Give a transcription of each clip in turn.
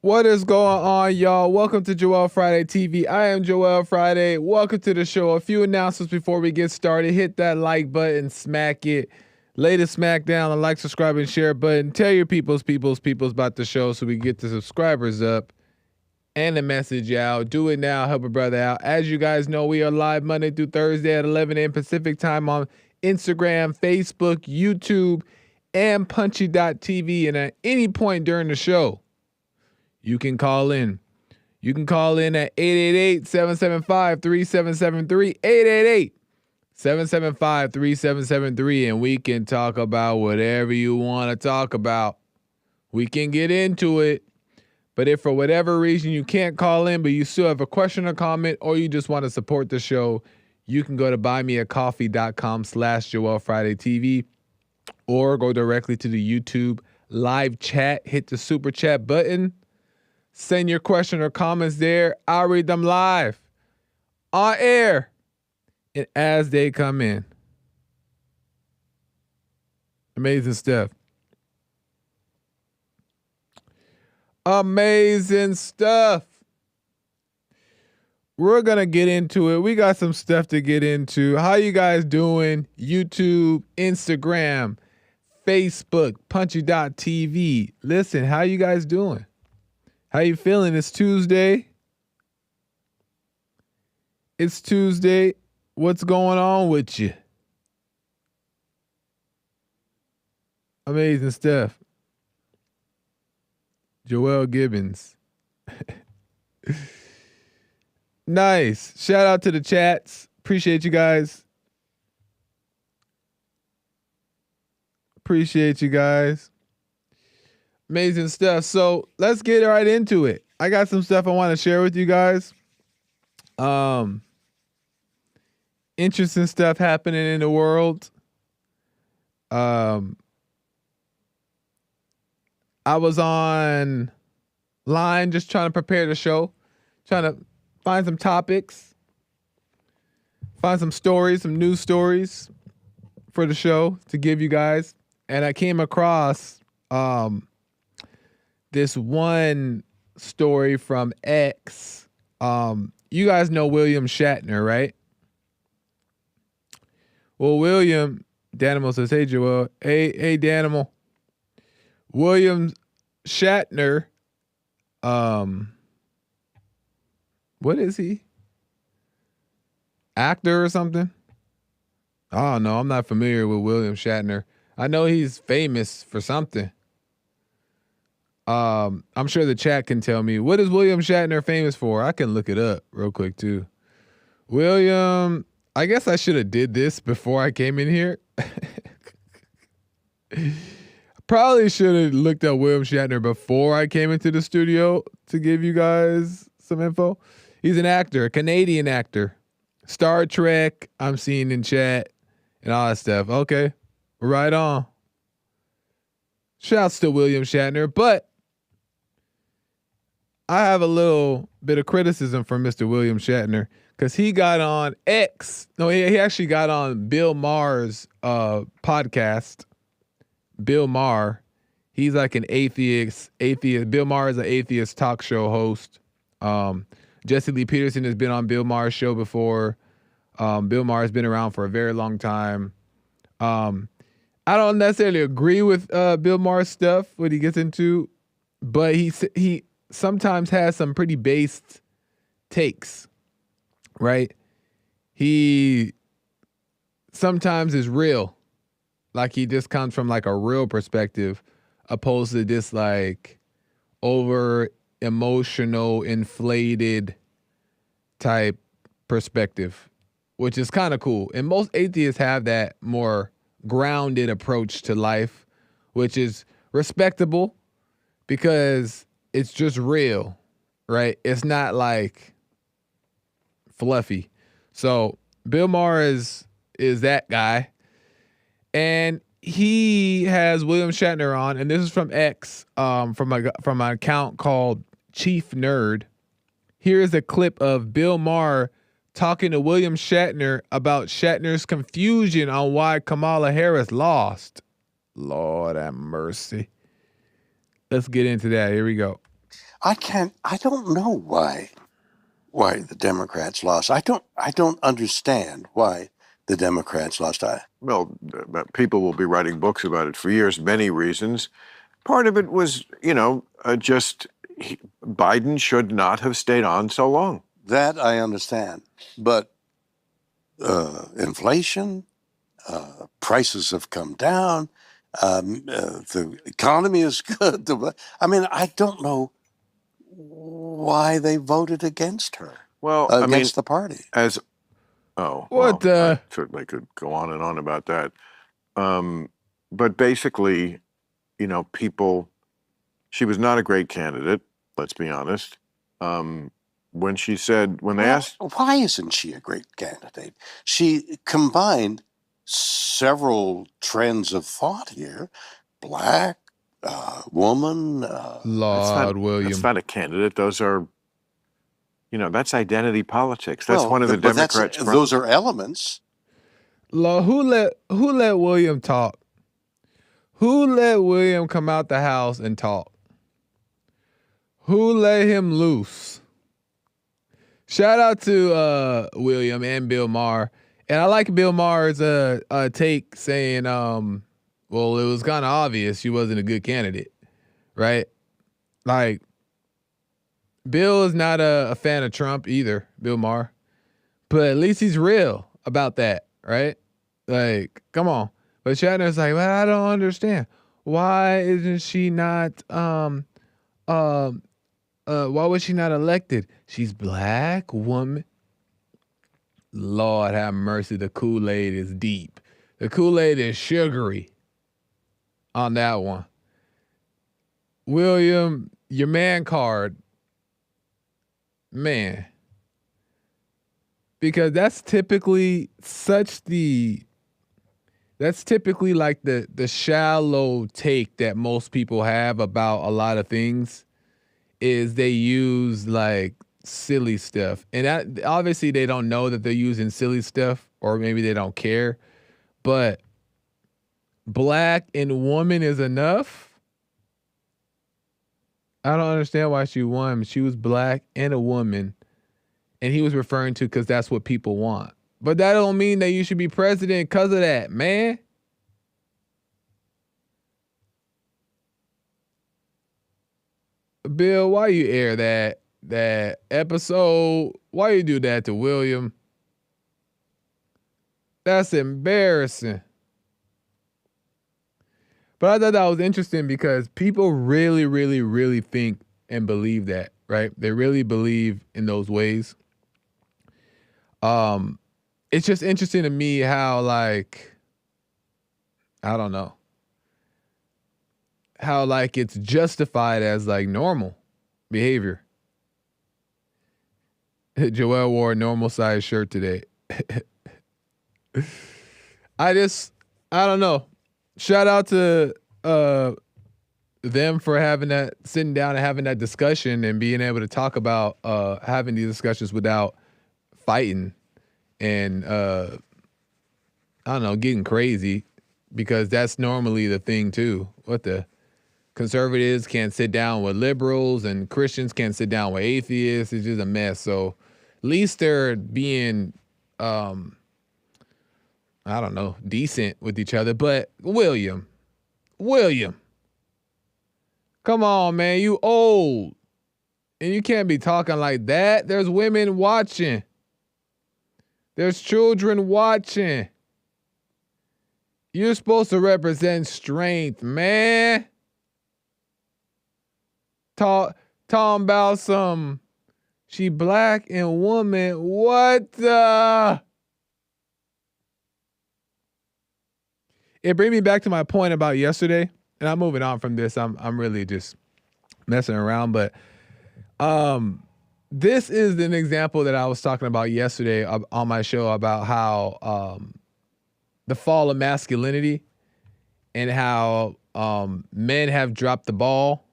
What is going on, y'all? Welcome to Joel Friday TV. I am Joel Friday. Welcome to the show. A few announcements before we get started. Hit that like button, smack it. Lay the smack down, the like, subscribe, and share button. Tell your peoples about the show so we get the subscribers up and the message out. Do it now. Help a brother out. As you guys know, we are live Monday through Thursday at 11 a.m. Pacific time on Instagram, Facebook, YouTube, and Punchy.tv. And at any point during the show, you can call in. You can call in at 888-775-3773, 888-775-3773, and we can talk about whatever you want to talk about. We can get into it. But if for whatever reason you can't call in, but you still have a question or comment, or you just want to support the show, you can go to buymeacoffee.com/JoelFridayTV or go directly to the YouTube live chat. Hit the super chat button. Send your question or comments there. I'll read them live on air and as they come in. Amazing stuff. Amazing stuff. We're going to get into it. We got some stuff to get into. How you guys doing? YouTube, Instagram, Facebook, Punchy.tv. Listen, how you guys doing? How you feeling? It's Tuesday. It's Tuesday. What's going on with you? Amazing stuff. Joel Gibbons. Nice. Shout out to the chats. Appreciate you guys. Appreciate you guys. Amazing stuff. So let's get right into it. I got some stuff I want to share with you guys. Interesting stuff happening in the world. I was on line just trying to prepare the show, trying to find some topics, find some stories, some news stories for the show to give you guys. And I came across this one story from X. You guys know William Shatner, right? Well, William, Danimal says, hey, Joel. Hey, Danimal. William Shatner, what is he? Actor or something? I don't know. I'm not familiar with William Shatner. I know he's famous for something. I'm sure the chat can tell me. What is William Shatner famous for? I can look it up real quick too. William, I guess I should have did this before I came in here. Probably should have looked up William Shatner before I came into the studio to give you guys some info. He's an actor, a Canadian actor. Star Trek, I'm seeing in chat and all that stuff. Okay, right on. Shouts to William Shatner, but I have a little bit of criticism for Mr. William Shatner because he got on X. No, he actually got on Bill Maher's podcast. Bill Maher, he's like an atheist. Bill Maher is an atheist talk show host. Jesse Lee Peterson has been on Bill Maher's show before. Bill Maher has been around for a very long time. I don't necessarily agree with Bill Maher's stuff, what he gets into, but he sometimes has some pretty based takes, right? He sometimes is real. Like he just comes from like a real perspective opposed to this like over emotional, inflated type perspective, which is kind of cool. And most atheists have that more grounded approach to life, which is respectable because it's just real, right? It's not like fluffy. So Bill Maher is that guy. And he has William Shatner on, and this is from X, from an account called Chief Nerd. Here is a clip of Bill Maher talking to William Shatner about Shatner's confusion on why Kamala Harris lost. Lord have mercy. Let's get into that. Here we go. I don't know why the Democrats lost. I don't understand why the Democrats lost. Well, people will be writing books about it for years, many reasons. Part of it was, Biden should not have stayed on so long. That I understand. But inflation, prices have come down, the economy is good. I mean, I don't know why they voted against her. Well, against the party. I certainly could go on and on about that. But basically, she was not a great candidate, let's be honest. When they asked... Why isn't she a great candidate? She combined several trends of thought here. Black, woman. Lord William. That's not a candidate. Those are, that's identity politics. That's one of the Democrats' those are elements. Lord, who let William talk? Who let William come out the house and talk? Who let him loose? Shout out to William and Bill Maher. And I like Bill Maher's take saying, well, it was kind of obvious she wasn't a good candidate, right? Like, Bill is not a fan of Trump either, Bill Maher. But at least he's real about that, right? Like, come on. But Shatner's like, well, I don't understand. Why isn't she not why was she not elected? She's black woman. Lord have mercy. The Kool-Aid is deep. The Kool-Aid is sugary on that one. William, your man card. Man. Because that's typically like the shallow take that most people have about a lot of things. Is they use like silly stuff. And obviously they don't know that they're using silly stuff, or maybe they don't care. But black and woman is enough. I don't understand why she won. She was black and a woman. And he was referring to because that's what people want. But that don't mean that you should be president because of that, man. Bill, why you air that episode? Why you do that to William? That's embarrassing. But I thought that was interesting because people really, really, really think and believe that, right? They really believe in those ways. It's just interesting to me how, like, I don't know, how like it's justified as like normal behavior. Joel wore a normal size shirt today. I don't know. Shout out to them for sitting down and having that discussion and being able to talk about having these discussions without fighting and I don't know, getting crazy, because that's normally the thing too. What the conservatives can't sit down with liberals and Christians can't sit down with atheists. It's just a mess. So at least they're being I don't know, decent with each other. But William, come on, man, you old. And you can't be talking like that. There's women watching. There's children watching. You're supposed to represent strength, man. Talking about some, she black and woman. What the? It brings me back to my point about yesterday, and I'm moving on from this. I'm really just messing around, but this is an example that I was talking about yesterday on my show about how the fall of masculinity and how men have dropped the ball.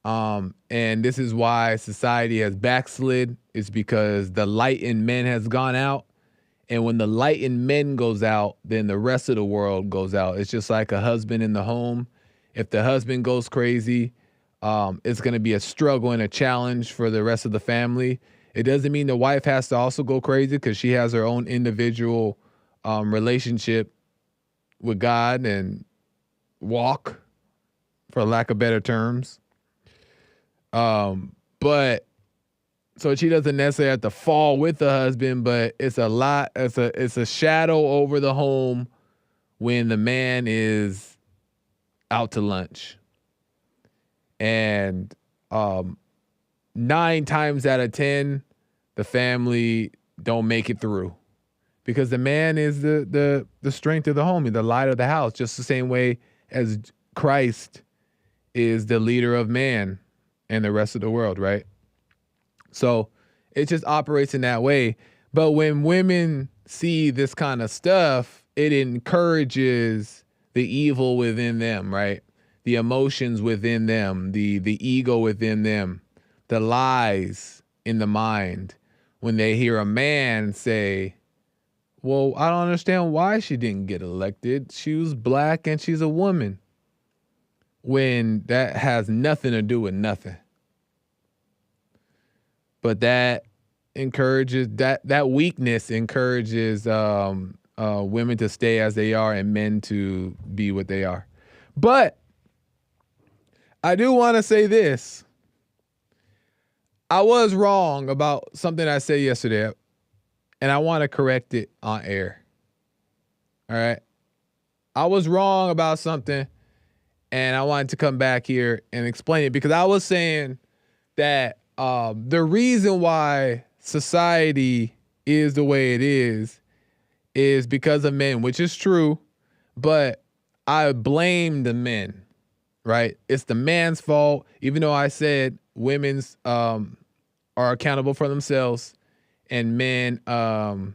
And this is why society has backslid. It's because the light in men has gone out. And when the light in men goes out, then the rest of the world goes out. It's just like a husband in the home. If the husband goes crazy, it's going to be a struggle and a challenge for the rest of the family. It doesn't mean the wife has to also go crazy because she has her own individual relationship with God and walk, for lack of better terms. But so she doesn't necessarily have to fall with the husband, but it's a shadow over the home when the man is out to lunch. And 9 times out of 10, the family don't make it through because the man is the strength of the home, the light of the house, just the same way as Christ is the leader of man and the rest of the world, right? So it just operates in that way. But when women see this kind of stuff, it encourages the evil within them, right? The emotions within them, the ego within them, the lies in the mind. When they hear a man say, well, I don't understand why she didn't get elected. She was black and she's a woman. When that has nothing to do with nothing. But that encourages, that weakness encourages women to stay as they are and men to be what they are. But I do want to say this. I was wrong about something I said yesterday, and I want to correct it on air. All right? I was wrong about something, and I wanted to come back here and explain it because I was saying that the reason why society is the way it is because of men, which is true, but I blame the men, right? It's the man's fault, even though I said women's are accountable for themselves and men are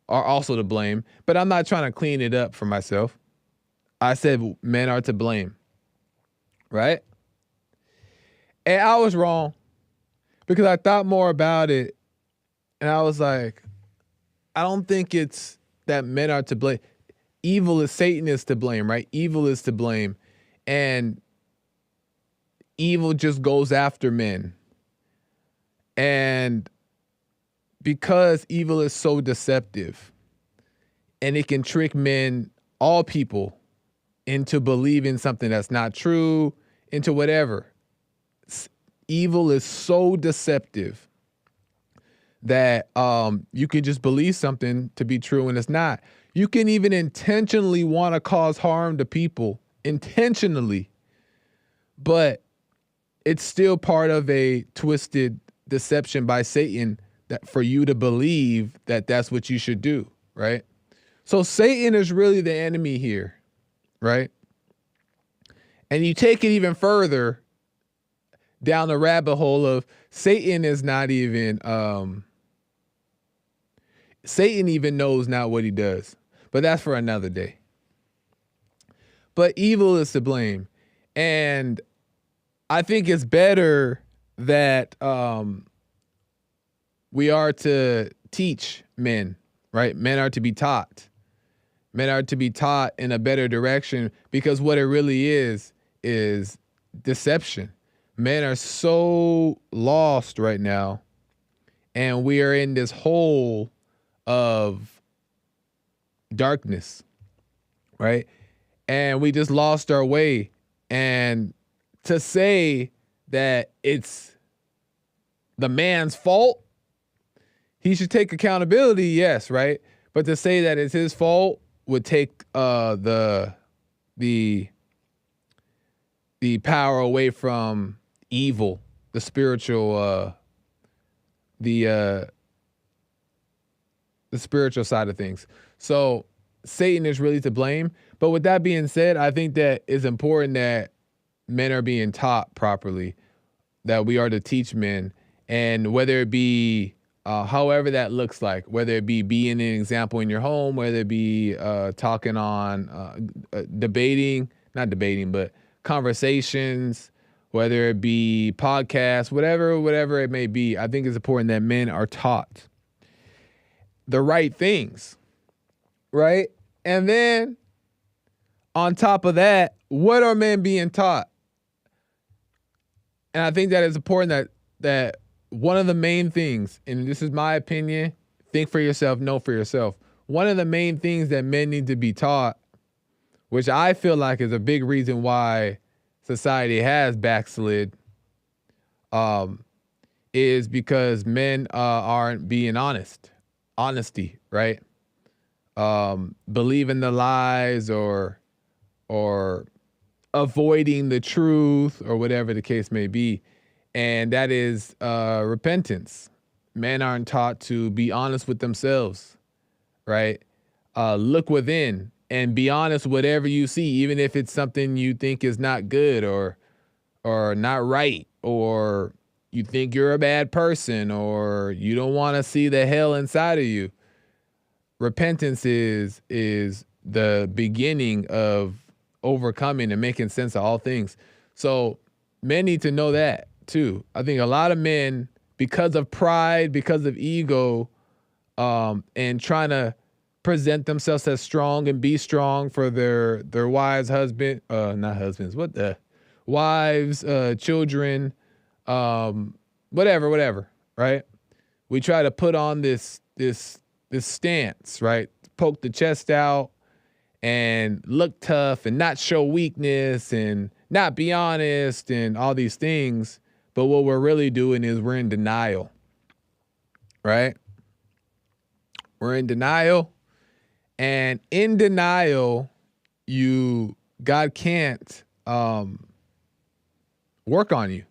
also to blame, but I'm not trying to clean it up for myself. I said men are to blame, right? And I was wrong because I thought more about it and I was like, I don't think it's that men are to blame. Satan is to blame, right? Evil is to blame. And evil just goes after men. And because evil is so deceptive and it can trick men, all people, into believing something that's not true, into whatever. Evil is so deceptive that you can just believe something to be true and it's not. You can even intentionally want to cause harm to people, intentionally, but it's still part of a twisted deception by Satan that for you to believe that that's what you should do, right? So Satan is really the enemy here, right? And you take it even further down the rabbit hole of Satan is not even, Satan even knows not what he does, but that's for another day. But evil is to blame. And I think it's better that we are to teach men, right? Men are to be taught. Men are to be taught in a better direction because what it really is deception. Men are so lost right now, and we are in this hole of darkness, right? And we just lost our way. And to say that it's the man's fault, he should take accountability, yes, right? But to say that it's his fault would take the power away from evil, the spiritual, the spiritual side of things. So Satan is really to blame. But with that being said, I think that it's important that men are being taught properly, that we are to teach men, and whether it be however that looks like, whether it be being an example in your home, whether it be talking on not debating, but conversations, whether it be podcasts, whatever it may be, I think it's important that men are taught the right things, right? And then on top of that, what are men being taught? And I think that it's important that one of the main things, and this is my opinion, think for yourself, know for yourself. One of the main things that men need to be taught, which I feel like is a big reason why society has backslid, is because men aren't being honest. Honesty, right? Believing the lies or avoiding the truth or whatever the case may be. And that is repentance. Men aren't taught to be honest with themselves, right? Look within and be honest whatever you see, even if it's something you think is not good or not right, or you think you're a bad person, or you don't want to see the hell inside of you. Repentance is the beginning of overcoming and making sense of all things. So men need to know that too. I think a lot of men, because of pride, because of ego, and trying to present themselves as strong and be strong for their wives, not husbands, what the wives, children, whatever, right? We try to put on this stance, right? Poke the chest out and look tough and not show weakness and not be honest and all these things. But what we're really doing is we're in denial, right? We're in denial. And in denial, God can't work on you.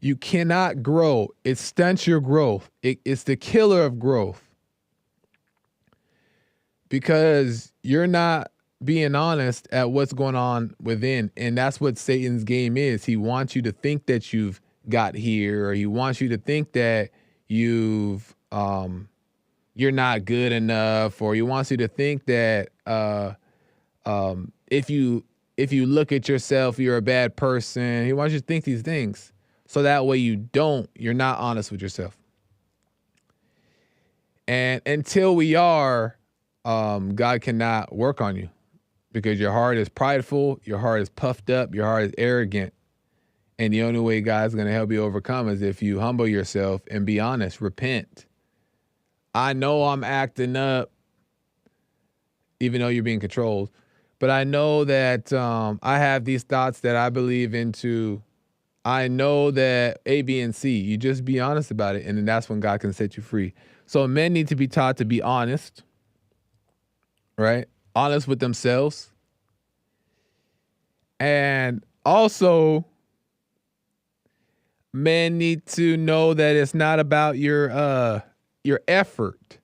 You cannot grow. It stunts your growth. It's the killer of growth. Because you're not being honest at what's going on within. And that's what Satan's game is. He wants you to think that you've got here, or he wants you to think that you're not good enough, or he wants you to think that if you look at yourself, you're a bad person. He wants you to think these things. So that way you're not honest with yourself. And until we are, God cannot work on you, because your heart is prideful, your heart is puffed up, your heart is arrogant. And the only way God's going to help you overcome is if you humble yourself and be honest, repent. I know I'm acting up, even though you're being controlled, but I know that I have these thoughts that I believe into. I know that A, B, and C. You just be honest about it, and then that's when God can set you free. So men need to be taught to be honest, right? Honest with themselves. And also, men need to know that it's not about your effort.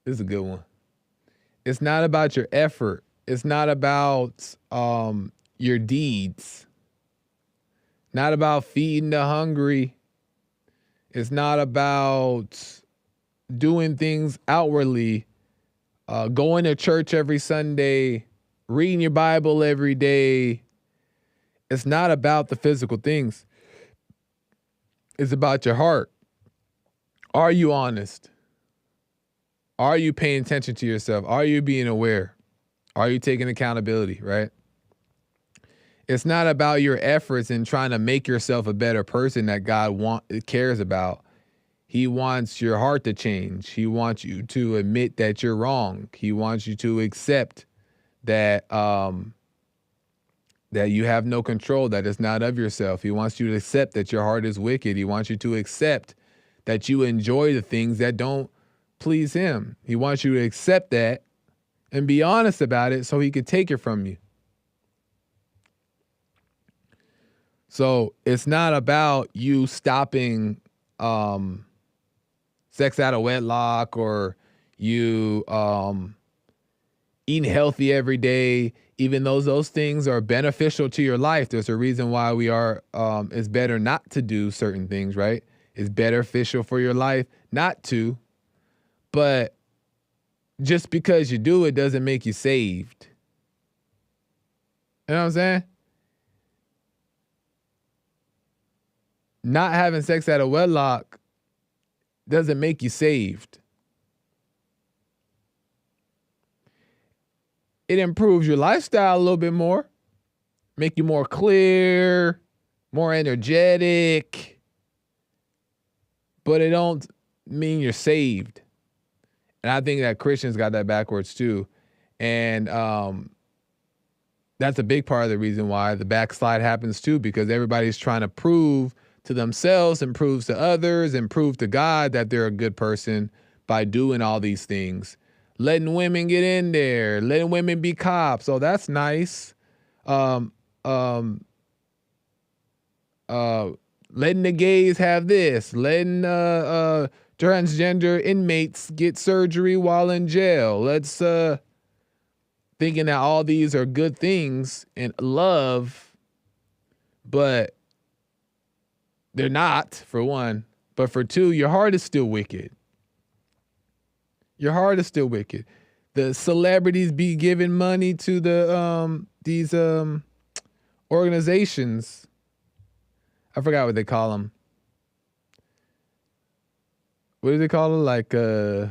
This is a good one. It's not about your effort. It's not about your deeds. Not about feeding the hungry. It's not about doing things outwardly, going to church every Sunday, reading your Bible every day. It's not about the physical things. It's about your heart. Are you honest? Are you paying attention to yourself? Are you being aware? Are you taking accountability, right? It's not about your efforts in trying to make yourself a better person that God cares about. He wants your heart to change. He wants you to admit that you're wrong. He wants you to accept that that you have no control, that it's not of yourself. He wants you to accept that your heart is wicked. He wants you to accept that you enjoy the things that don't please him. He wants you to accept that and be honest about it so he could take it from you. So it's not about you stopping sex out of wedlock, or you eating healthy every day, even though those things are beneficial to your life. There's a reason why it's better not to do certain things, right? It's beneficial for your life not to, but just because you do it doesn't make you saved. You know what I'm saying? Not having sex out of wedlock doesn't make you saved. It improves your lifestyle a little bit more. make you more clear, more energetic, but it don't mean you're saved. And I think that Christians got that backwards too. And that's a big part of the reason why the backslide happens too, because everybody's trying to prove to themselves and prove to others and prove to God that they're a good person by doing all these things. Letting women get in there, letting women be cops. Oh, that's nice. Letting the gays have this, letting transgender inmates get surgery while in jail. Let's thinking that all these are good things and love, but they're not, for one. But for two, your heart is still wicked. Your heart is still wicked. The celebrities be giving money to these organizations. I forgot what they call them. What do they call it? Like, I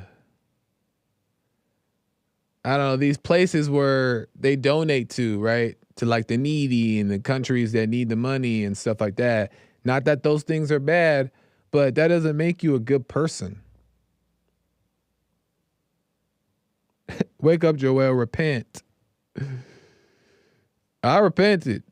don't know, these places where they donate to, right? To like the needy and the countries that need the money and stuff like that. Not that those things are bad, but that doesn't make you a good person. Wake up, Joel, repent. I repented.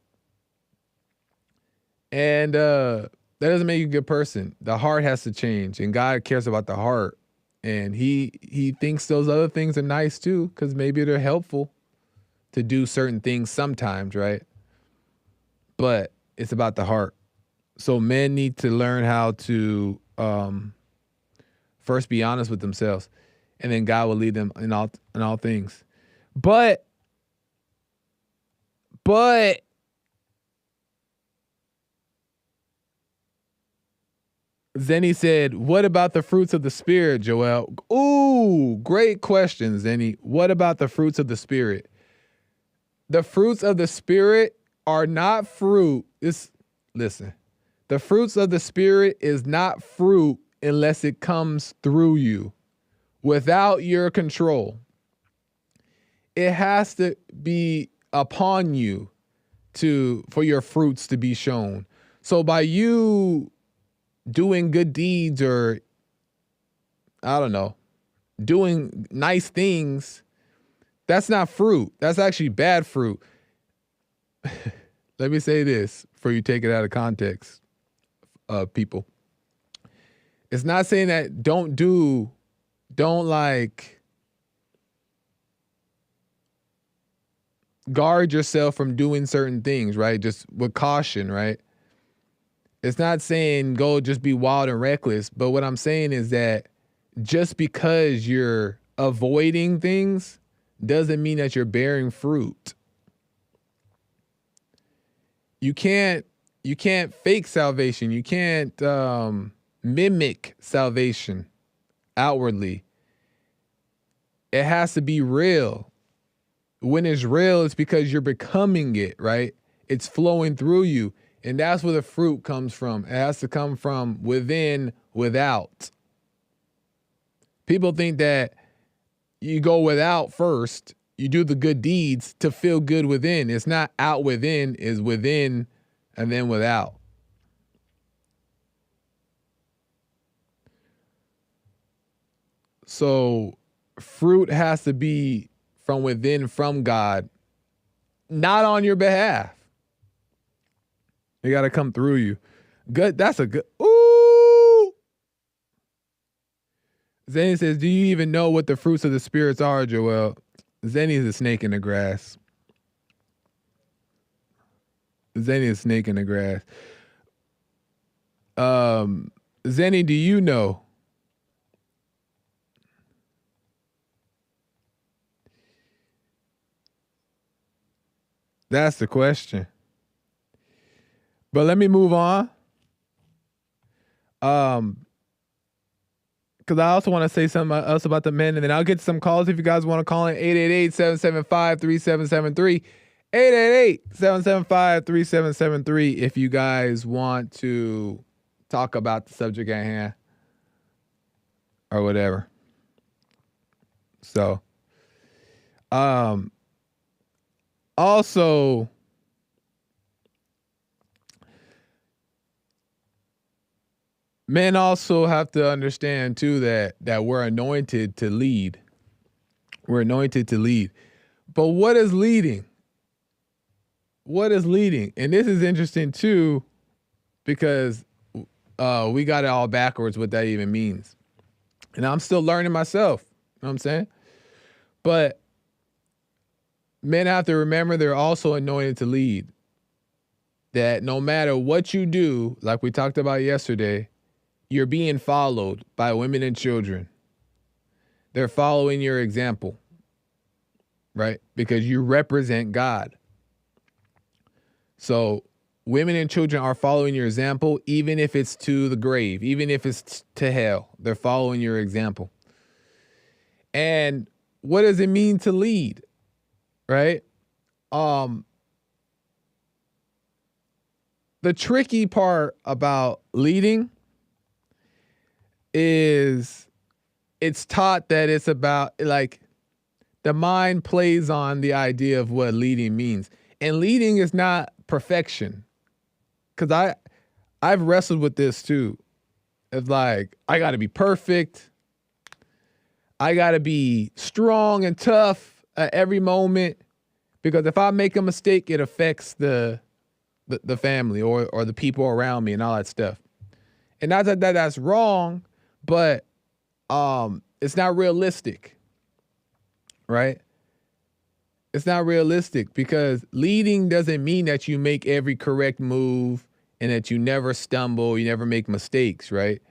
And that doesn't make you a good person. The heart has to change, and God cares about the heart. And he thinks those other things are nice too, because maybe they're helpful to do certain things sometimes, right? But it's about the heart. So men need to learn how to first be honest with themselves, and then God will lead them in all things. But Zenny said, what about the fruits of the Spirit, Joel? Ooh, great question, Zenny. What about the fruits of the Spirit? The fruits of the Spirit are not fruit. Listen, the fruits of the Spirit is not fruit unless it comes through you without your control. It has to be upon you for your fruits to be shown. So by you doing good deeds or, I don't know, doing nice things, that's not fruit. That's actually bad fruit. Let me say this before you take it out of context, people. It's not saying that don't guard yourself from doing certain things, right? Just with caution, right? It's not saying go just be wild and reckless, but what I'm saying is that just because you're avoiding things doesn't mean that you're bearing fruit. You can't fake salvation. You can't mimic salvation outwardly. It has to be real. When it's real, it's because you're becoming it, right? It's flowing through you. And that's where the fruit comes from. It has to come from within, without. People think that you go without first. You do the good deeds to feel good within. It's not out within, it's within and then without. So fruit has to be from within, from God, not on your behalf. They got to come through you. Good. That's a good. Ooh. Zenny says, do you even know what the fruits of the spirits are, Joel? Zenny is a snake in the grass. Zenny is a snake in the grass. Zenny, do you know? That's the question. But let me move on. Because I also want to say something else about the men, and then I'll get some calls if you guys want to call in. 888-775-3773. 888-775-3773 if you guys want to talk about the subject at hand or whatever. So, also, Men also have to understand too that we're anointed to lead. We're anointed to lead. But what is leading? What is leading? And this is interesting too, because we got it all backwards what that even means. And I'm still learning myself. You know what I'm saying? But men have to remember they're also anointed to lead. That no matter what you do, like we talked about yesterday, you're being followed by women and children. They're following your example, right? Because you represent God. So women and children are following your example, even if it's to the grave, even if it's to hell. They're following your example. And what does it mean to lead, right? The tricky part about leading is it's taught that it's about, like, the mind plays on the idea of what leading means. And leading is not perfection. Because I've wrestled with this too. It's like, I got to be perfect. I got to be strong and tough at every moment. Because if I make a mistake, it affects the family or the people around me and all that stuff. And not that that's wrong, but it's not realistic, right? It's not realistic because leading doesn't mean that you make every correct move and that you never stumble, you never make mistakes, right?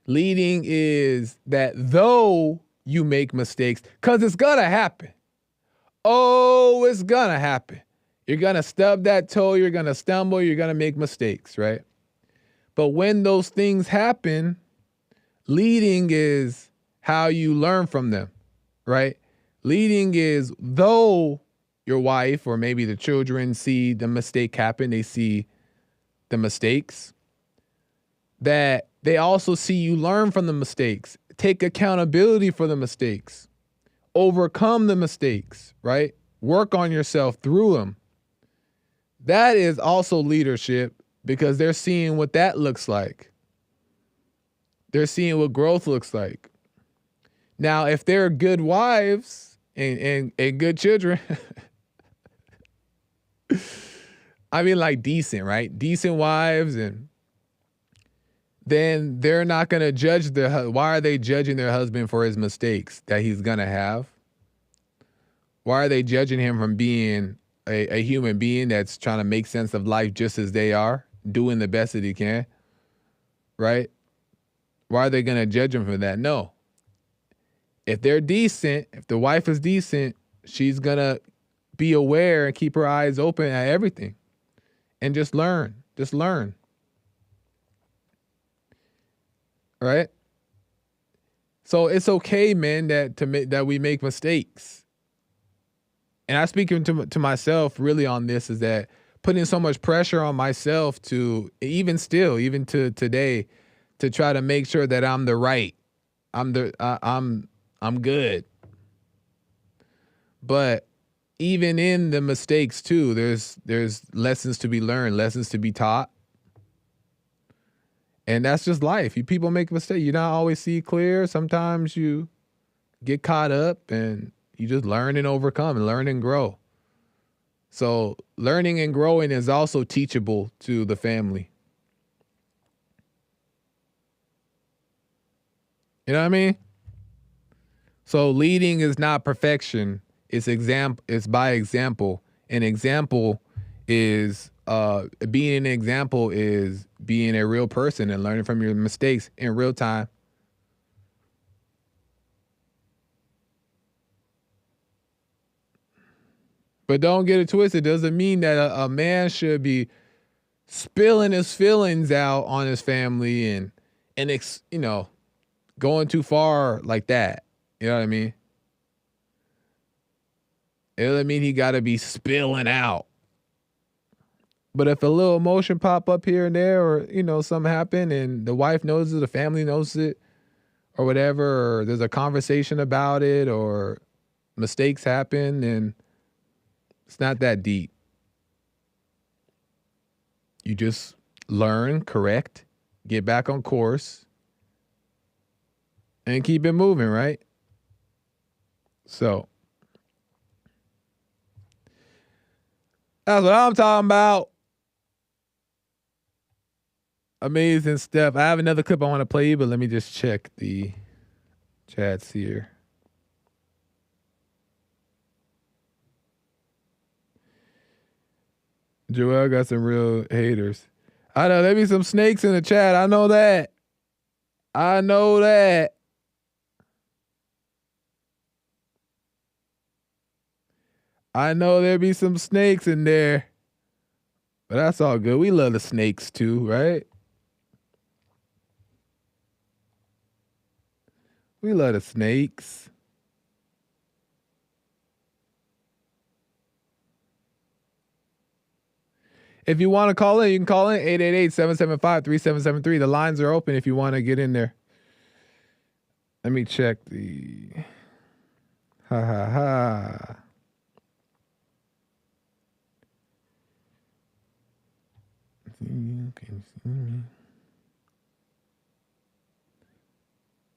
Leading is that though you make mistakes, because it's gonna happen. Oh, it's gonna happen. You're gonna stub that toe, you're gonna stumble, you're gonna make mistakes, right? But when those things happen, leading is how you learn from them, right? Leading is though your wife or maybe the children see the mistake happen, they see the mistakes, that they also see you learn from the mistakes, take accountability for the mistakes, overcome the mistakes, right? Work on yourself through them. That is also leadership because they're seeing what that looks like. They're seeing what growth looks like. Now, if they're good wives and good children, I mean, like decent, right? Decent wives, and then they're not going to judge why are they judging their husband for his mistakes that he's going to have? Why are they judging him from being a human being that's trying to make sense of life just as they are, doing the best that he can, right? Why are they going to judge him for that? No. If they're decent, if the wife is decent, she's going to be aware and keep her eyes open at everything and just learn. Just learn. Right? So it's okay, man, that we make mistakes. And I speak to myself really on this is that putting so much pressure on myself to even to today, to try to make sure that I'm the right. I'm good. But even in the mistakes too, there's lessons to be learned, lessons to be taught. And that's just life. People make mistakes. You don't always see clear. Sometimes you get caught up and you just learn and overcome and learn and grow. So learning and growing is also teachable to the family. You know what I mean? So leading is not perfection. It's by example. An example is being an example is being a real person and learning from your mistakes in real time. But don't get it twisted. It doesn't mean that a man should be spilling his feelings out on his family and going too far like that. You know what I mean? It doesn't mean he got to be spilling out. But if a little emotion pop up here and there, or something happen, and the wife knows it, the family knows it, or whatever, or there's a conversation about it, or mistakes happen, and it's not that deep. You just learn, correct, get back on course, and keep it moving, right? So that's what I'm talking about. Amazing stuff. I have another clip I want to play you, but let me just check the chats here. Joel got some real haters. I know there be some snakes in the chat. I know that. I know that. I know there be some snakes in there. But that's all good. We love the snakes too, right? We love the snakes. If you want to call in, you can call in 888-775-3773. The lines are open if you want to get in there. Let me check the ha ha ha.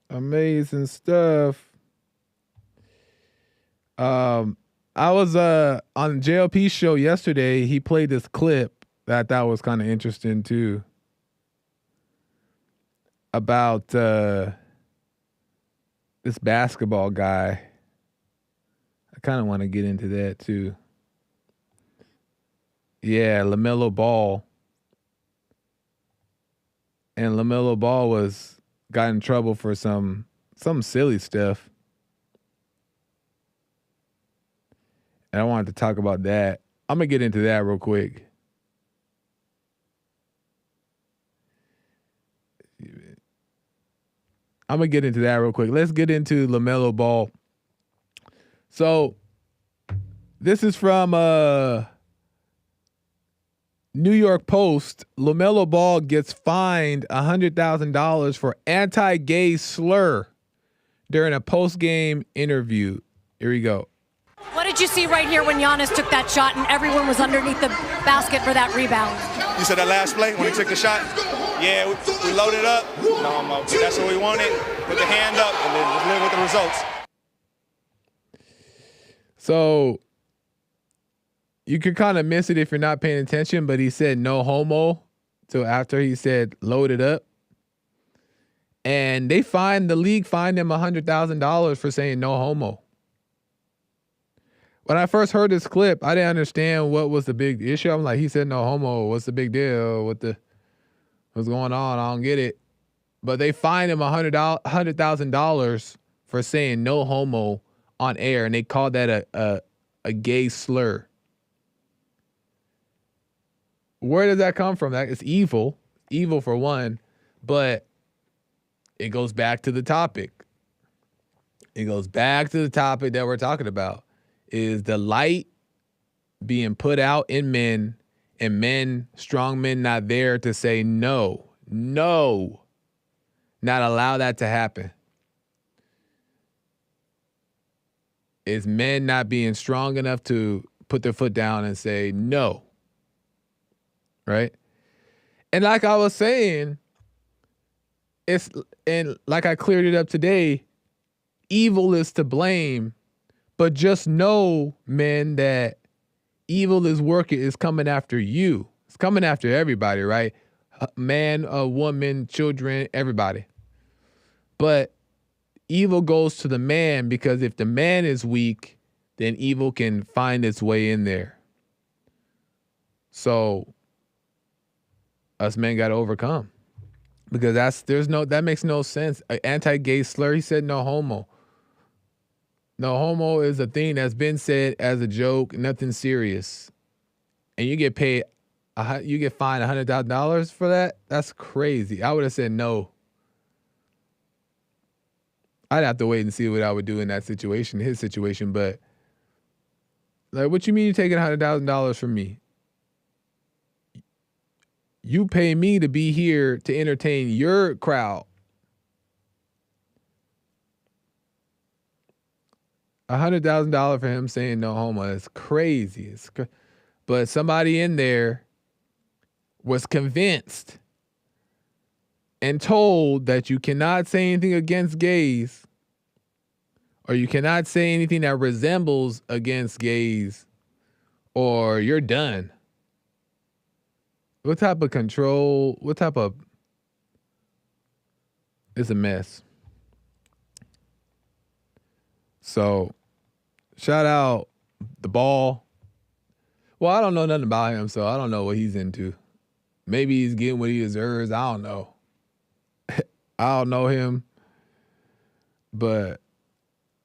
Amazing stuff. I was on JLP's show yesterday. He played this clip that I thought was kind of interesting too. About this basketball guy. I kind of want to get into that too. Yeah, Lamelo Ball. And Lamelo Ball got in trouble for some silly stuff. And I wanted to talk about that. I'm going to get into that real quick. Let's get into Lamelo Ball. So this is from New York Post. Lamelo Ball gets fined $100,000 for anti-gay slur during a post-game interview. Here we go. What did you see right here when Giannis took that shot and everyone was underneath the basket for that rebound? You said that last play when he took the shot? Yeah, we loaded up. No, that's what we wanted. Put the hand up and then just live with the results. So you could kind of miss it if you're not paying attention, but he said no homo till after he said load it up. And the league fined him $100,000 for saying no homo. When I first heard this clip, I didn't understand what was the big issue. I'm like, he said no homo. What's the big deal? What's going on? I don't get it. But they fined him $100,000 for saying no homo on air, and they called that a gay slur. Where does that come from? It's evil for one, but it goes back to the topic. It goes back to the topic that we're talking about. Is the light being put out in men, and strong men not there to say no, not allow that to happen. Is men not being strong enough to put their foot down and say no, right? And like I was saying, and like I cleared it up today, evil is to blame. But just know, men, that evil is coming after you. It's coming after everybody, right? Man, woman, children, everybody. But evil goes to the man, because if the man is weak, then evil can find its way in there. So us men got to overcome, because that makes no sense. An anti-gay slur. He said no homo. No homo is a thing that's been said as a joke, nothing serious. And you get fined $100,000 for that? That's crazy. I would have said no. I'd have to wait and see what I would do in that situation, his situation. But like, what you mean you're taking $100,000 from me? You pay me to be here to entertain your crowd. $100,000 for him saying no homo. That's crazy. But somebody in there was convinced and told that you cannot say anything against gays, or you cannot say anything that resembles against gays, or you're done. What type of control? It's a mess. So, shout out the Ball. Well, I don't know nothing about him, so I don't know what he's into. Maybe he's getting what he deserves. I don't know. I don't know him. But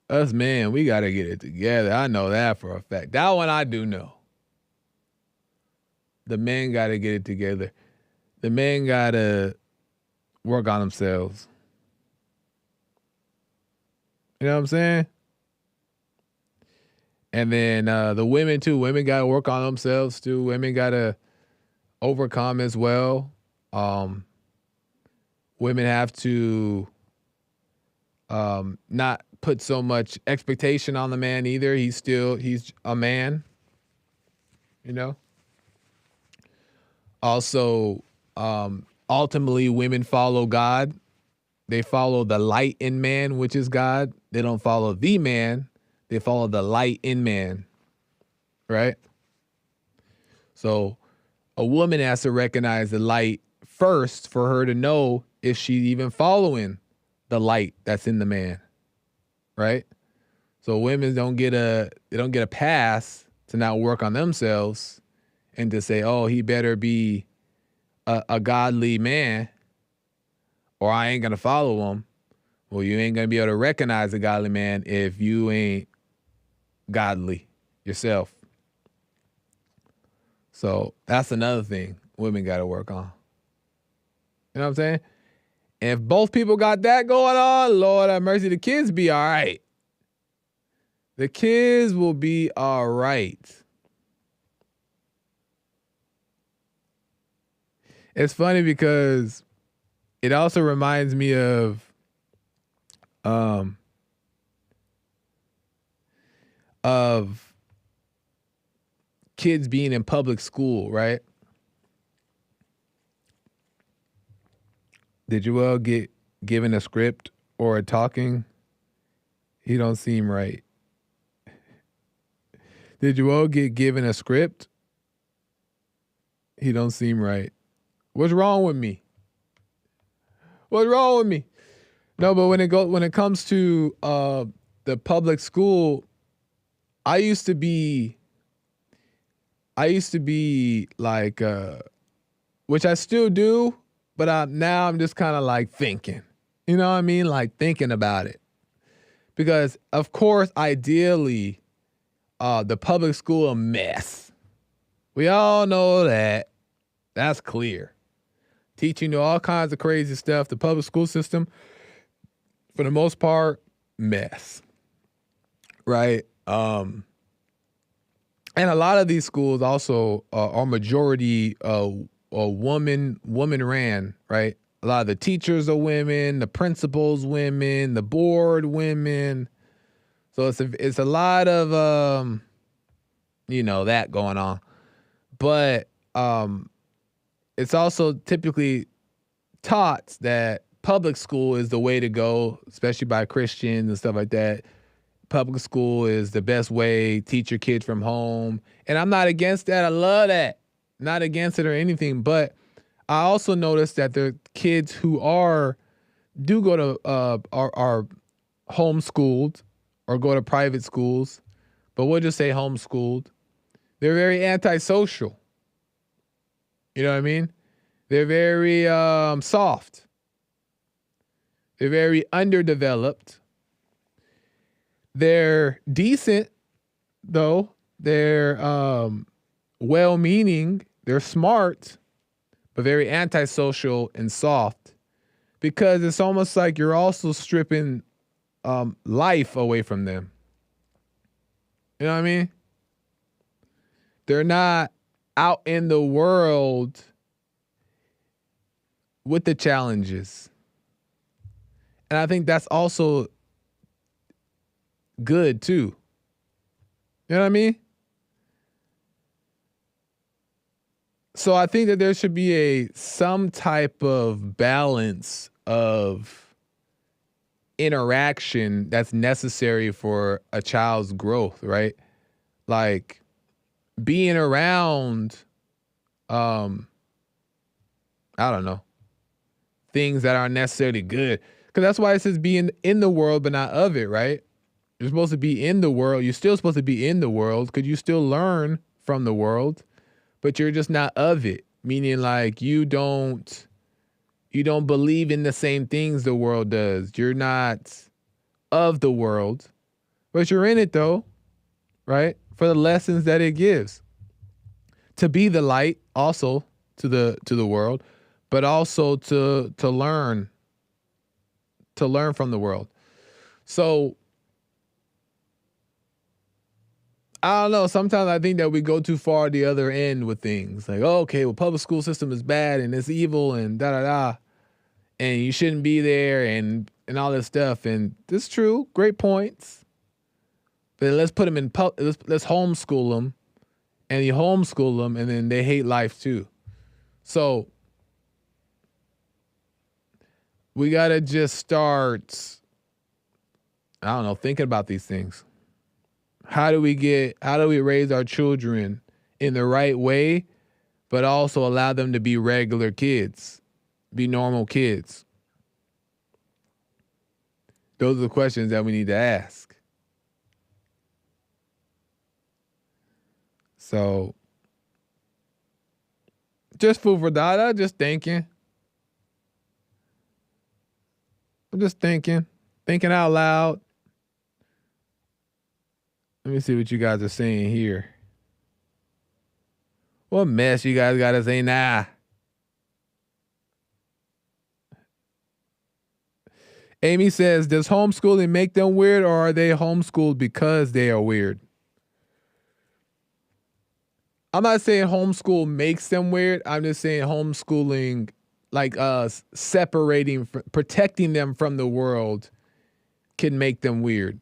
us men, we got to get it together. I know that for a fact. That one I do know. The men got to get it together. The men got to work on themselves. You know what I'm saying? And then the women too. Women got to work on themselves too. Women got to overcome as well. Women have to not put so much expectation on the man either. He's a man, you know? Also, ultimately, women follow God. They follow the light in man, which is God. They don't follow the man. They follow the light in man, right? So a woman has to recognize the light first for her to know if she's even following the light that's in the man, right? So women don't get a pass to not work on themselves and to say, oh, he better be a godly man or I ain't gonna follow him. Well, you ain't gonna be able to recognize a godly man if you ain't godly yourself. So that's another thing women got to work on. You know what I'm saying? And if both people got that going on, Lord have mercy, the kids be all right. The kids will be all right. It's funny because it also reminds me of kids being in public school, right? Did you all get given a script or a talking? He don't seem right. Did you all get given a script? He don't seem right. What's wrong with me? What's wrong with me? No, but when it comes to the public school, I used to be like, which I still do, but now I'm just kind of like thinking, you know what I mean? Like thinking about it. Because of course, ideally, the public school a mess. We all know that. That's clear. Teaching you all kinds of crazy stuff. The public school system, for the most part, mess. Right? And a lot of these schools also are majority woman ran, right? A lot of the teachers are women, the principals women, the board women. So it's a lot of that going on. But it's also typically taught that public school is the way to go, especially by Christians and stuff like that. Public school is the best way. Teach your kids from home. And I'm not against that. I love that. Not against it or anything. But I also noticed that there are kids who do go to are homeschooled or go to private schools, but we'll just say homeschooled. They're very antisocial. You know what I mean? They're very soft. They're very underdeveloped. They're decent, though. They're well-meaning. They're smart, but very antisocial and soft. Because it's almost like you're also stripping life away from them. You know what I mean? They're not out in the world with the challenges. And I think that's also good too. You know what I mean? So I think that there should be some type of balance of interaction that's necessary for a child's growth, right? Like being around, I don't know, things that aren't necessarily good. Because that's why it says being in the world, but not of it, right? You're supposed to be in the world. You're still supposed to be in the world because you still learn from the world, but you're just not of it. Meaning like you don't believe in the same things the world does. You're not of the world, but you're in it though, right? For the lessons that it gives. To be the light also to the world, but also to learn from the world. So I don't know. Sometimes I think that we go too far the other end with things. Like, oh, okay, well, public school system is bad and it's evil and da-da-da. And you shouldn't be there and all this stuff. And this is true. Great points. But let's put them in, let's homeschool them. And you homeschool them and then they hate life too. So we got to just start, I don't know, thinking about these things. How do we raise our children in the right way, but also allow them to be regular kids, be normal kids? Those are the questions that we need to ask. So, just food for thought. I'm just thinking out loud. Let me see what you guys are saying here. What mess you guys got to say now? Amy says, does homeschooling make them weird or are they homeschooled because they are weird? I'm not saying homeschool makes them weird. I'm just saying homeschooling, like separating, protecting them from the world can make them weird.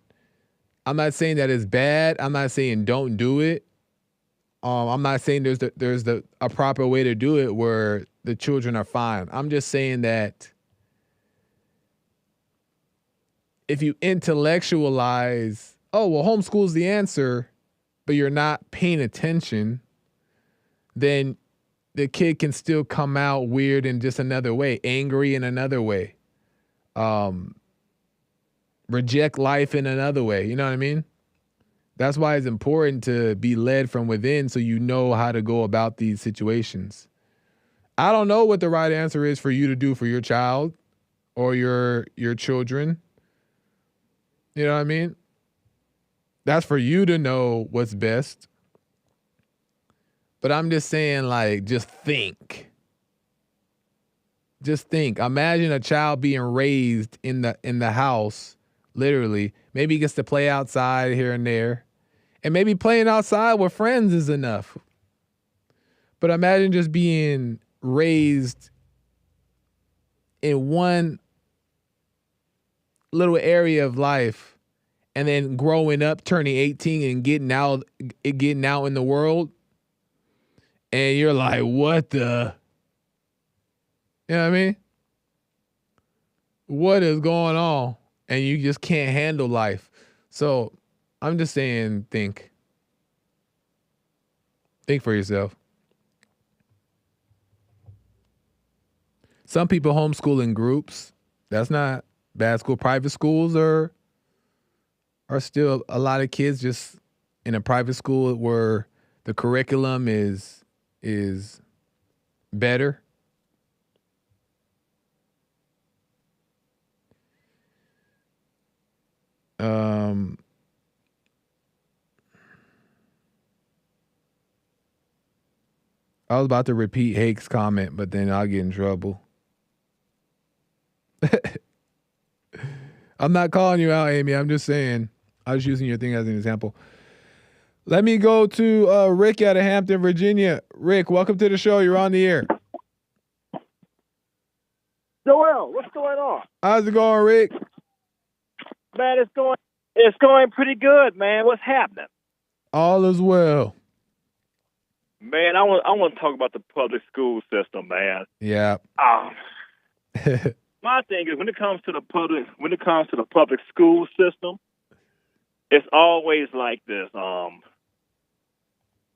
I'm not saying that it's bad. I'm not saying don't do it. I'm not saying there's a proper way to do it where the children are fine. I'm just saying that if you intellectualize, oh, well, homeschool's the answer, but you're not paying attention, then the kid can still come out weird in just another way, angry in another way, reject life in another way. You know what I mean? That's why it's important to be led from within so you know how to go about these situations. I don't know what the right answer is for you to do for your child or your children. You know what I mean? That's for you to know what's best. But I'm just saying, like, just think. Just think. Imagine a child being raised in the house, literally. Maybe he gets to play outside here and there. And maybe playing outside with friends is enough. But imagine just being raised in one little area of life and then growing up, turning 18 and getting out in the world. And you're like, what the? You know what I mean? What is going on? And you just can't handle life. So I'm just saying, think. Think for yourself. Some people homeschool in groups. That's not bad school. Private schools are still a lot of kids just in a private school where the curriculum is better. I was about to repeat Hake's comment, but then I'll get in trouble. I'm not calling you out, Amy. I'm just saying. I was using your thing as an example. Let me go to Rick out of Hampton, Virginia. Rick, welcome to the show. You're on the air. Joel, what's going on? How's it going, Rick? Man, it's going pretty good, man. What's happening? All is well. Man, I want to talk about the public school system, man. Yeah. My thing is when it comes to the public school system, it's always like this.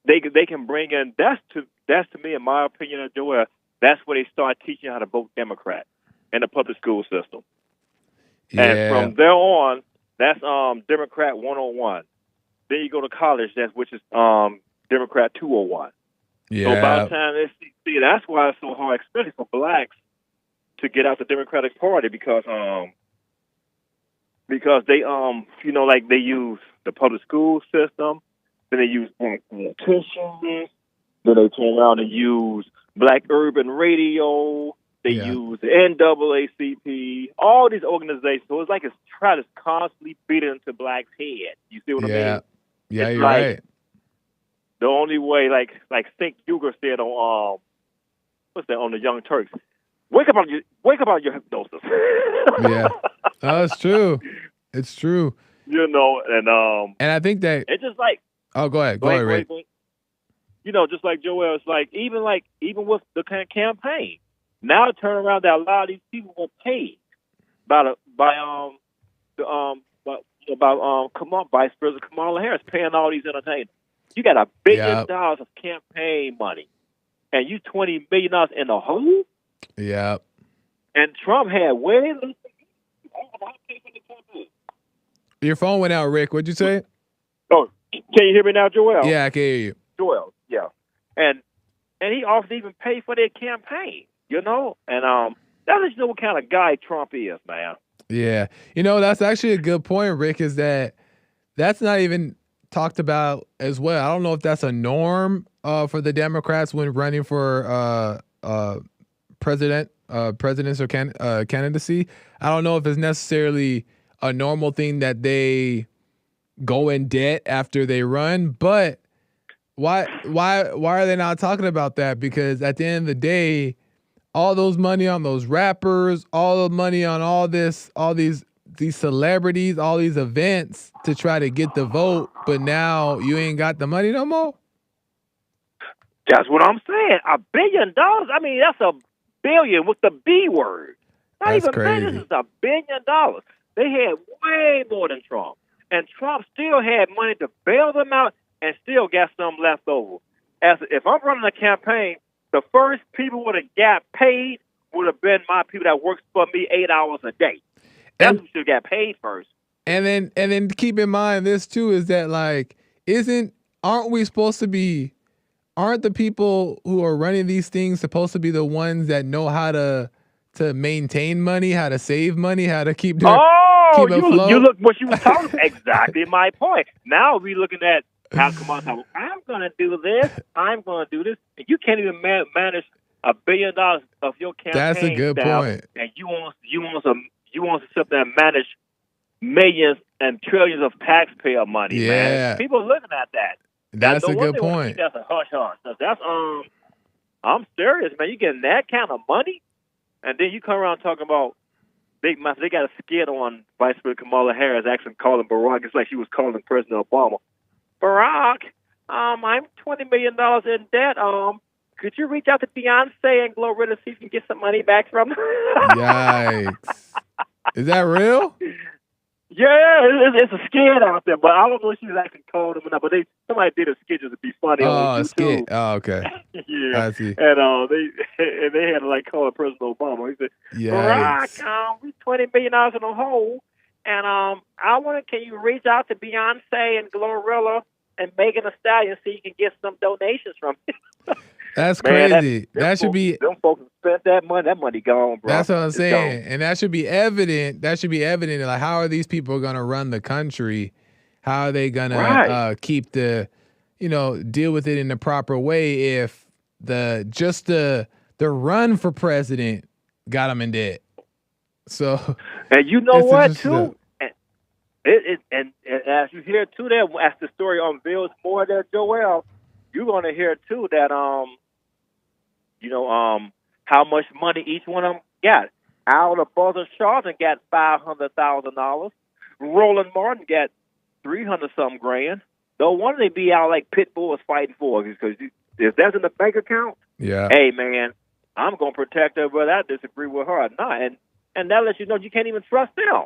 They can bring in that's to me, in my opinion, Joel. That's where they start teaching how to vote Democrat in the public school system. Yeah. And from there on, that's Democrat 101. Then you go to college, which is Democrat 201. Yeah. So by the time they see, that's why it's so hard, especially for blacks, to get out the Democratic Party because they like they use the public school system, then they use black politicians, then they turn around and use Black Urban Radio. They use the NAACP, all these organizations. So it's like it's trying to constantly beat it into blacks' head. You see what I mean? Yeah, it's you're like, right. The only way, like Think Uger said on on the Young Turks, wake up out your hypnosis. Yeah, it's true. It's true. And I think that it's just like go ahead, Rick. Just like Joel, it's like even with the kind of campaign. Now turn around that a lot of these people were paid by Vice President Kamala Harris paying all these entertainers. You got $1 billion of campaign money, and you $20 million in the hole. Yeah. And Trump had way less. Your phone went out, Rick. What'd you say? Oh, can you hear me now, Joel? Yeah, I can hear you. Joel, yeah. And he often even paid for their campaign, and that lets you know what kind of guy Trump is, man. Yeah. That's actually a good point, Rick, is that's not even talked about as well. I don't know if that's a norm for the Democrats when running for presidential candidacy. I don't know if it's necessarily a normal thing that they go in debt after they run, but why are they not talking about that? Because at the end of the day, all those money on those rappers, all the money on all these celebrities, all these events to try to get the vote, but now you ain't got the money no more? That's what I'm saying. $1 billion? I mean, that's a billion with the B word. That's crazy. This is $1 billion. They had way more than Trump. And Trump still had money to bail them out and still got some left over. If I'm running a campaign, the first people would have got paid would have been my people that works for me 8 hours a day. That's who should have got paid first. And then keep in mind this too is that aren't the people who are running these things supposed to be the ones that know how to maintain money, how to save money, how to keep their keep it afloat? You look what you were talking about. Exactly my point. Now we're looking at how come on, I'm going to do this, I'm going to do this, and you can't even manage $1 billion of your campaign. That's a good point. And you want to sit there and manage millions and trillions of taxpayer money. Yeah, man. People are looking at that. That's a good point. That's a hush. That's I'm serious, man. You getting that kind of money, and then you come around talking about they got a skit on Vice President Kamala Harris actually calling Barack. It's like she was calling President Obama. Barack, I'm $20 million in debt. Could you reach out to Beyonce and Glorilla to see if you can get some money back from her? Yikes. Is that real? Yeah, it's a skit out there, but I don't know if she was actually called him or not. But somebody did a skit just to be funny. Oh, a skit. Oh, okay. Yeah, I see. And they had to like call President Obama. He said, "Barack, we $20 million in a hole, and can you reach out to Beyonce and Glorilla and Megan Thee Stallion so you can get some donations from it?" That's Man, crazy. That should be. Them folks spent that money. That money gone, bro. That's what I'm saying, and that should be evident. That should be evident. Like, how are these people going to run the country? How are they going to keep deal with it in the proper way if the run for president got them in debt? So, and you know what too. And as you hear too, that as the story unveils more, there, Joel, you're going to hear too that how much money each one of them got. Al the Buzzer Charlton got $500,000. Roland Martin got $300-something grand. No wonder they be out like pit bulls fighting for because if that's in the bank account, Yeah. hey, man, I'm going to protect her whether I disagree with her or not. And that lets you know you can't even trust them.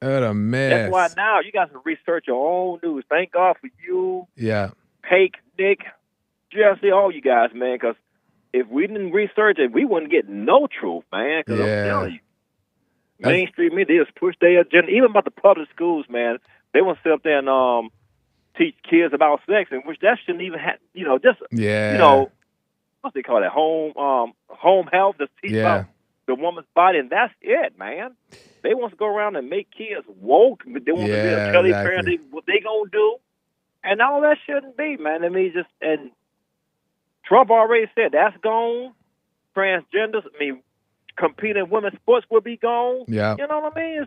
What a mess. That's why now you got to research your own news. Thank God for you, Yeah. Pake, Nick, Jesse, all you guys, man, because if we didn't research it, we wouldn't get no truth, man, because I'm telling you. Mainstream media just push their agenda. Even about the public schools, man, they want to sit up there and teach kids about sex, and which that shouldn't even have, just, what they call it, home health, just teach about the woman's body, and that's it, man. They want to go around and make kids woke. They want to tell their parents what they going to do, and all that shouldn't be, man. I mean, and Trump already said that's gone. Transgenders, competing women's sports will be gone. Yeah. You know what I mean?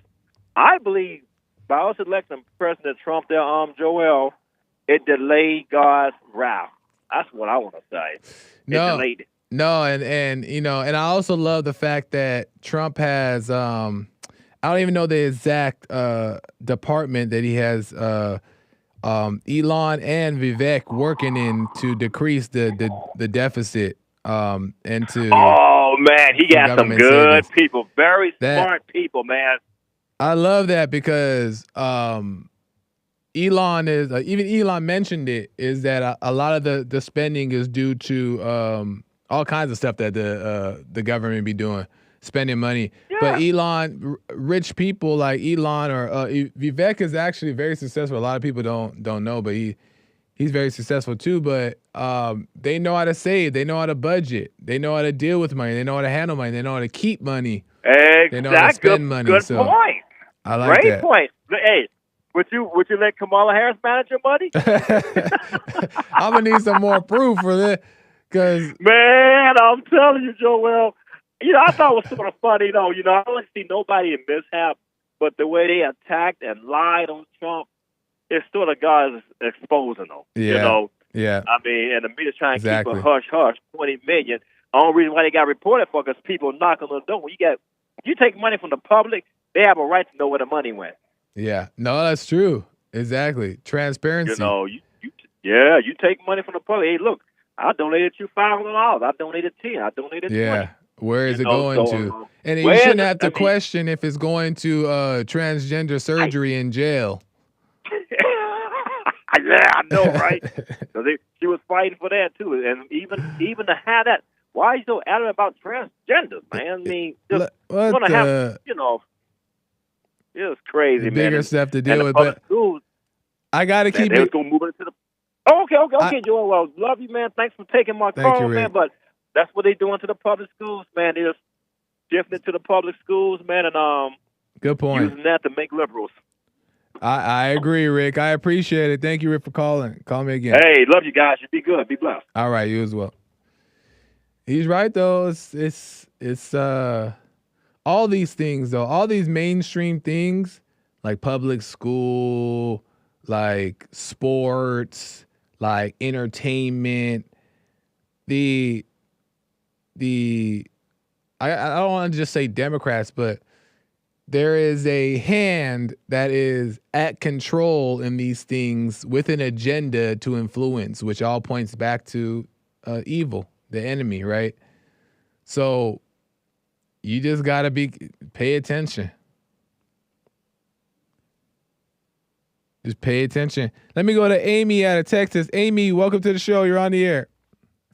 I believe by us electing President Trump there, Joel, it delayed God's wrath. That's what I want to say. It delayed it. No, and and I also love the fact that Trump has I don't even know the exact department that he has Elon and Vivek working in to decrease the deficit and to Oh man, he got some good people, very smart people, man. I love that because Elon is even Elon mentioned it, is that a lot of the spending is due to all kinds of stuff that the government be doing, spending money. Yeah. But Elon, rich people like Elon or Vivek is actually very successful. A lot of people don't know, but he's very successful too. But they know how to save, they know how to budget, they know how to deal with money, they know how to handle money, they know how to keep money. Exactly. They know how to spend money. Good point. I like Great that. point. Hey, would you let Kamala Harris manage your money? I'm gonna need some more proof for that. Cause man, I'm telling you, Joel. I thought it was sort of funny, I don't see nobody in mishap, but the way they attacked and lied on Trump, it's sort of God exposing them. Yeah. Yeah. I mean, and the media's trying to keep a hush, 20 million. The only reason why they got reported for because people knock on the door. When you take money from the public, they have a right to know where the money went. Yeah. No, that's true. Exactly. Transparency. You take money from the public. Hey, look, I donated you $500. I donated 10. I donated 20. Where is it going to? And you shouldn't have to question if it's going to transgender surgery in jail. Yeah, I know, right? So she was fighting for that too, and even to have that. Why are you so adamant about transgenders, man? I mean, just want to have, it's crazy, man. Bigger stuff to deal with, but schools, I got to keep it. They're going to move it to the. Okay, Joel. Well, love you, man. Thanks for taking my call, man. But that's what they're doing to the public schools, man. They're just shifting to the public schools, man, and good point. Using that to make liberals. I agree, Rick. I appreciate it. Thank you, Rick, for calling. Call me again. Hey, love you guys. You be good. Be blessed. All right, you as well. He's right though. It's all these things though. All these mainstream things like public school, like sports, like entertainment. I don't want to just say Democrats, but there is a hand that is at control in these things with an agenda to influence, which all points back to evil, the enemy, right? So you just got to pay attention. Just pay attention. Let me go to Amy out of Texas. Amy, welcome to the show. You're on the air.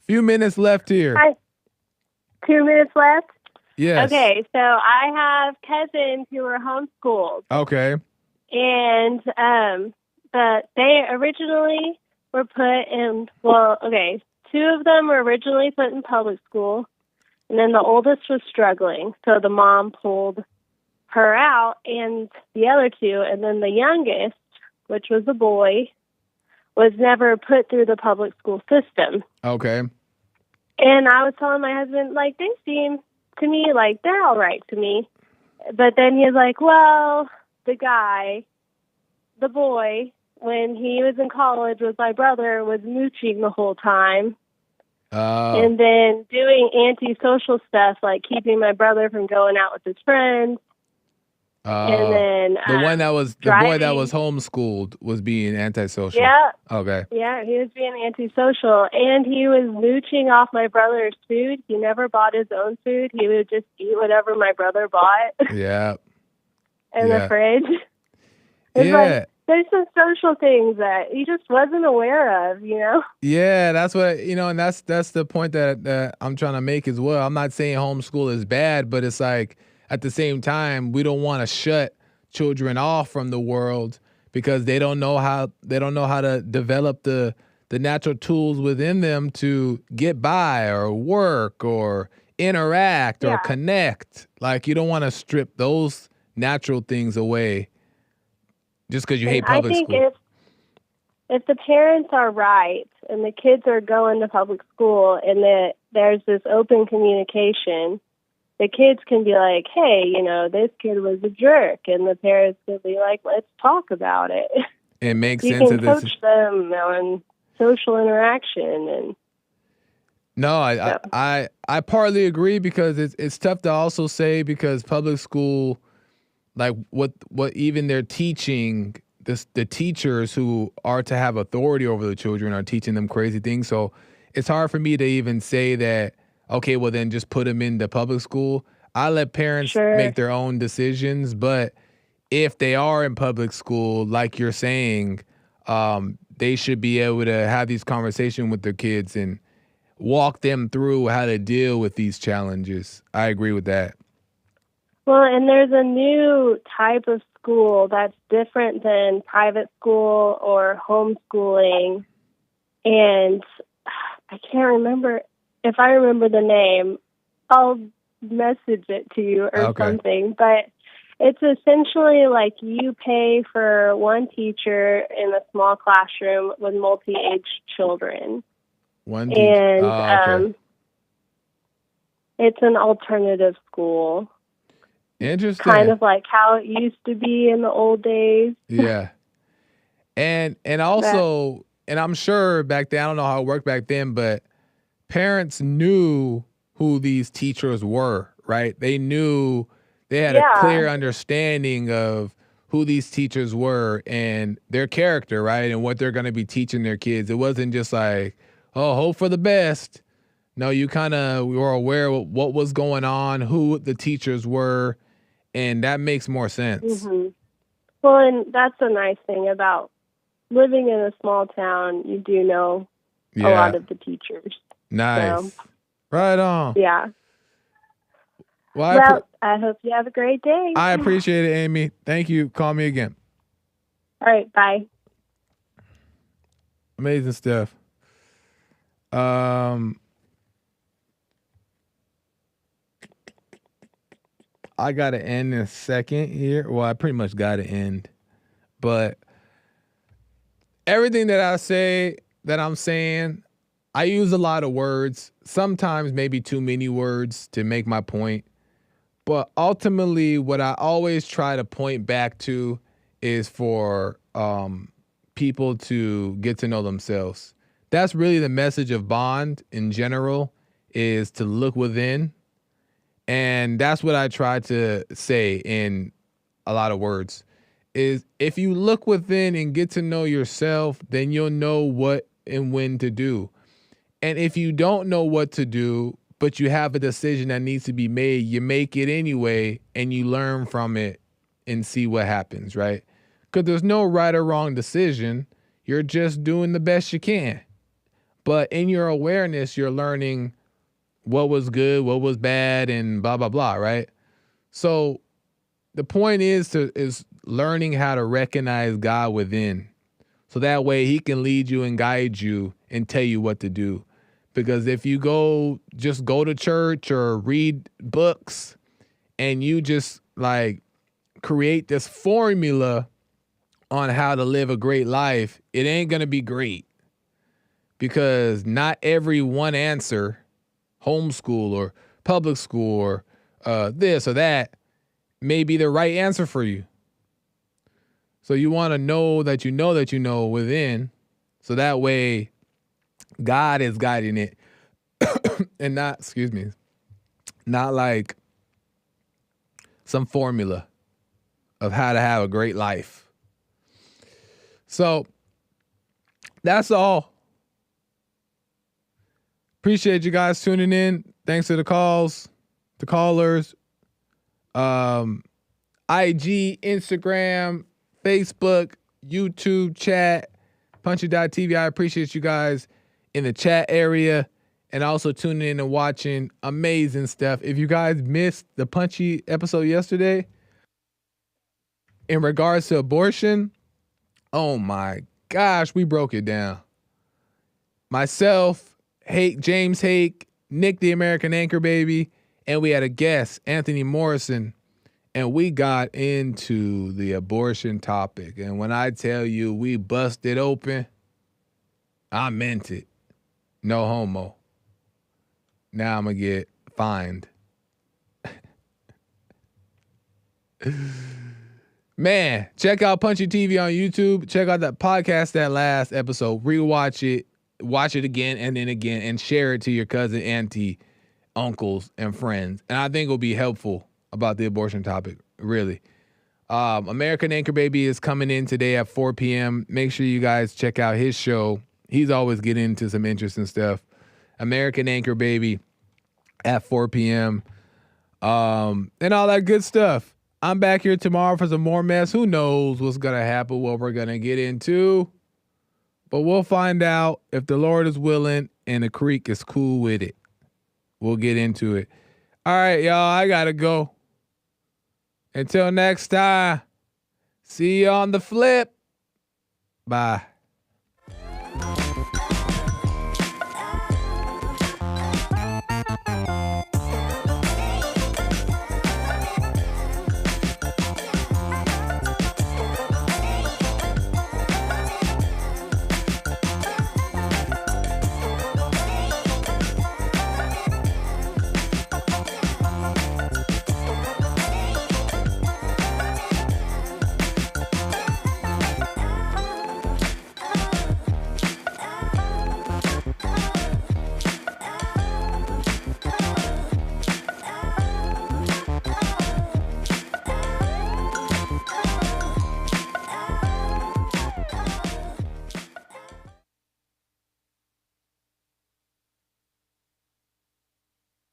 Few minutes left here. Hi. 2 minutes left? Yes. Okay, so I have cousins who are homeschooled. Okay. And but they originally were put in, two of them were originally put in public school, and then the oldest was struggling, so the mom pulled her out and the other two, and then the youngest, which was a boy, was never put through the public school system. Okay. And I was telling my husband, like, they seem to me like they're all right to me. But then he's like, well, the boy, when he was in college with my brother, was mooching the whole time. And then doing antisocial stuff, like keeping my brother from going out with his friends. And then the one that was the boy that was driving. homeschooled was being antisocial. Yeah, Okay. yeah, he was being antisocial, and he was mooching off my brother's food. He never bought his own food. He would just eat whatever my brother bought Yeah. in the Yeah. fridge. It's Yeah. like there's some social things that he just wasn't aware of, you know? Yeah, that's what and that's the point that I'm trying to make as well. I'm not saying homeschool is bad, but it's like at the same time we don't want to shut children off from the world because they don't know how to develop the natural tools within them to get by or work or interact or Yeah. connect. Like you don't want to strip those natural things away just because you And hate I public think school. if the parents are right and the kids are going to public school and that there's this open communication, the kids can be like, hey, this kid was a jerk. And the parents can be like, let's talk about it. It makes You sense can of this. coach them on social interaction. And No, so. I partly agree because it's tough to also say because public school, like what even they're teaching, the teachers who are to have authority over the children are teaching them crazy things. So it's hard for me to even say that, okay, well then just put them into public school. I let parents Sure. make their own decisions, but if they are in public school, like you're saying, they should be able to have these conversations with their kids and walk them through how to deal with these challenges. I agree with that. Well, and there's a new type of school that's different than private school or homeschooling. And I can't remember. If I remember the name, I'll message it to you or Okay. something. But it's essentially like you pay for one teacher in a small classroom with multi-age children. One And teacher. Okay. it's an alternative school. Interesting. Kind of like how it used to be in the old days. Yeah. And also, and I'm sure back then, I don't know how it worked back then, but parents knew who these teachers were, right? They knew they had a clear understanding of who these teachers were and their character, right? And what they're going to be teaching their kids. It wasn't just like, oh, hope for the best. No, you kind of were aware of what was going on, who the teachers were, and that makes more sense. Mm-hmm. Well, and that's a nice thing about living in a small town. You do know a lot of the teachers. Nice. So, right on. yeah. Well, I hope you have a great day. I appreciate it, Amy. Thank you. Call me again. All right. Bye. Amazing stuff. I got to end in a second here. Well, I pretty much got to end. But everything that I say, that I'm saying, I use a lot of words, sometimes maybe too many words to make my point. But ultimately, what I always try to point back to is for people to get to know themselves. That's really the message of Bond in general, is to look within. And that's what I try to say in a lot of words, is if you look within and get to know yourself, then you'll know what and when to do. And if you don't know what to do, but you have a decision that needs to be made, you make it anyway and you learn from it and see what happens, right? Because there's no right or wrong decision. You're just doing the best you can. But in your awareness, you're learning what was good, what was bad, and blah, blah, blah, right? So the point is learning how to recognize God within. So that way he can lead you and guide you and tell you what to do. Because if you just go to church or read books and you just like create this formula on how to live a great life, it ain't going to be great. Because not every one answer, homeschool or public school or this or that, may be the right answer for you. So you want to know that you know within, so that way God is guiding it and not like some formula. of how to have a great life. So that's all. Appreciate you guys tuning in. Thanks to the calls, the callers, IG, Instagram, Facebook, YouTube, chat, Punchy.tv. I appreciate you guys in the chat area and also tuning in and watching amazing stuff. If you guys missed the Punchy episode yesterday in regards to abortion, oh my gosh, we broke it down. Myself, James Hake, Nick the American Anchor Baby, and we had a guest, Anthony Morrison, and we got into the abortion topic. And when I tell you we busted open, I meant it. No homo. Now I'm going to get fined. Man, check out Punchy TV on YouTube. Check out that podcast, that last episode. Rewatch it. Watch it again and then again and share it to your cousin, auntie, uncles, and friends. And I think it'll be helpful about the abortion topic, really. American Anchor Baby is coming in today at 4 p.m. Make sure you guys check out his show. He's always getting into some interesting stuff. American Anchor Baby at 4 p.m. And all that good stuff. I'm back here tomorrow for some more mess. Who knows what's going to happen, what we're going to get into. But we'll find out if the Lord is willing and the creek is cool with it. We'll get into it. All right, y'all, I got to go. Until next time, see you on the flip. Bye.